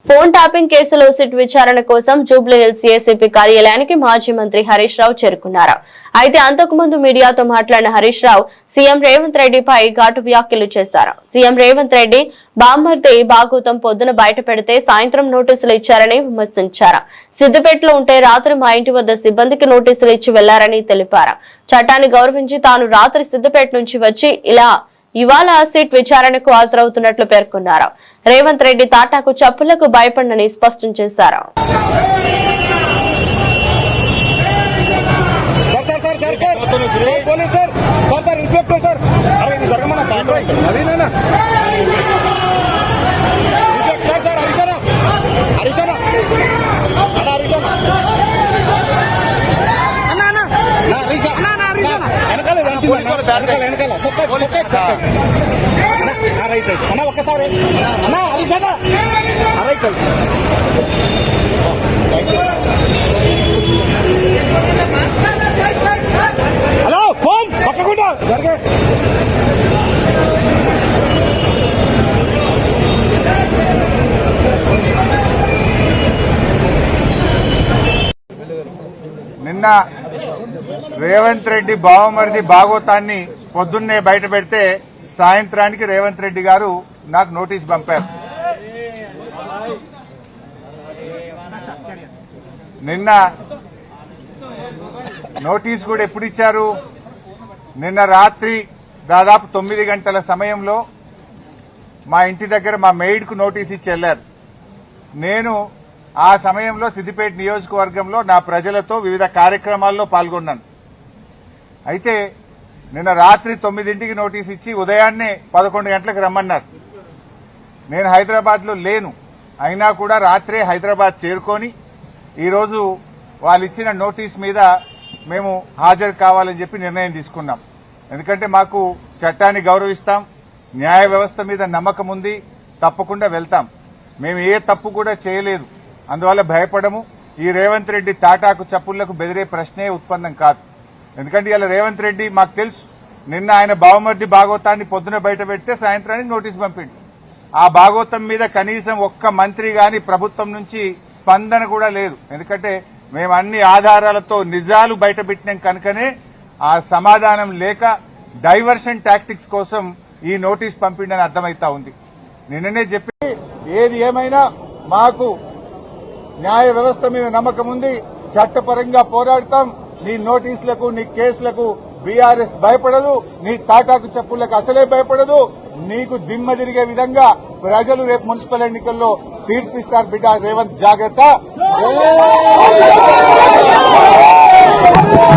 Phone tapping కేసులో SIT విచారణ కోసం జూబ్లీహిల్స్ ఏసీపీ కార్యాలయానికి మాజీ మంత్రి హరీష్ రావు చేరుకున్నారు. అయితే అంతకుముందు మీడియాతో మాట్లాడిన హరీష్ రావు సీఎం రేవంత్ రెడ్డిపై ఘాటు వ్యాఖ్యలు చేశారు. సీఎం రేవంత్ రెడ్డి బామ్మర్ది భాగవతం పొద్దున బయట పెడితే సాయంత్రం నోటీసులు ఇచ్చారని విమర్శించారు. సిద్దిపేటలో ఉంటే రాత్రి మా ఇంటి వద్ద సిబ్బందికి నోటీసులు ఇచ్చి వెళ్లారని తెలిపారు. చట్టాన్ని గౌరవించి తాను రాత్రి సిద్దిపేట నుంచి వచ్చి ఇవాళ సిట్ విచారణకు హాజరవుతున్నట్లు పేర్కొన్నారు. రేవంత్ రెడ్డి తాటాకు చప్పులకు భయపడనని స్పష్టం చేశారు. హలో ఫోన్ పక్కకుండా నిన్న రేవంత్ రెడ్డి బావమరిది భాగవతాన్ని పొద్దున్నే బయట పెడితే సాయంత్రానికి రేవంత్ రెడ్డి గారు నాకు నోటీస్ పంపారు. నిన్న నోటీస్ కూడా ఎప్పుడు ఇచ్చారు? నిన్న రాత్రి దాదాపు 9 గంటల సమయంలో మా ఇంటి దగ్గర మా మెయిడ్కు నోటీస్ ఇచ్చి వెళ్లారు. నేను ఆ సమయంలో సిద్దిపేట నియోజకవర్గంలో నా ప్రజలతో వివిధ కార్యక్రమాల్లో పాల్గొన్నాను. అయితే నిన్న రాత్రి 9ంటికి నోటీస్ ఇచ్చి ఉదయాన్నే 11 గంటలకు రమ్మన్నారు. నేను హైదరాబాద్ లో లేను. అయినా కూడా రాత్రే హైదరాబాద్ చేరుకొని ఈరోజు వాళ్ళు ఇచ్చిన నోటీస్ మీద మేము హాజరు కావాలని చెప్పి నిర్ణయం తీసుకున్నాం. ఎందుకంటే మాకు చట్టాన్ని గౌరవిస్తాం, న్యాయ వ్యవస్థ మీద నమ్మకం ఉంది, తప్పకుండా వెళ్తాం. మేము ఏ తప్పు కూడా చేయలేదు, అందువల్ల భయపడము. ఈ రేవంత్ రెడ్డి తాటాకు చప్పుళ్లకు బెదిరే ప్రశ్నే ఉత్పన్నం కాదు. ఎందుకంటే ఇలా రేవంత్ రెడ్డి మాకు తెలుసు, నిన్న ఆయన బావమర్ది భాగవతాన్ని పొద్దున బయట పెడితే సాయంత్రానికి నోటీస్ పంపిండు. ఆ భాగవతం మీద కనీసం ఒక్క మంత్రి గాని ప్రభుత్వం నుంచి స్పందన కూడా లేదు. ఎందుకంటే మేము అన్ని ఆధారాలతో నిజాలు బయట పెట్టినాం కనుకనే ఆ సమాధానం లేక డైవర్షన్ టాక్టిక్స్ కోసం ఈ నోటీస్ పంపిండని అర్థమైతా ఉంది. నిన్ననే చెప్పి ఏది ఏమైనా మాకు న్యాయ వ్యవస్థ మీద నమ్మకం ఉంది, చట్టపరంగా పోరాడతాం. నీ నోటీసులకు, నీ కేసులకు బీఆర్ఎస్ భయపడదు, నీ తాటాకు చెప్పులకు అసలే భయపడదు. నీకు దిమ్మ తిరిగే విధంగా ప్రజలు రేపు మున్సిపల్ ఎన్నికల్లో తీర్పిస్తారు బిడ్డ. రేవంత్ జాగ్రత్త.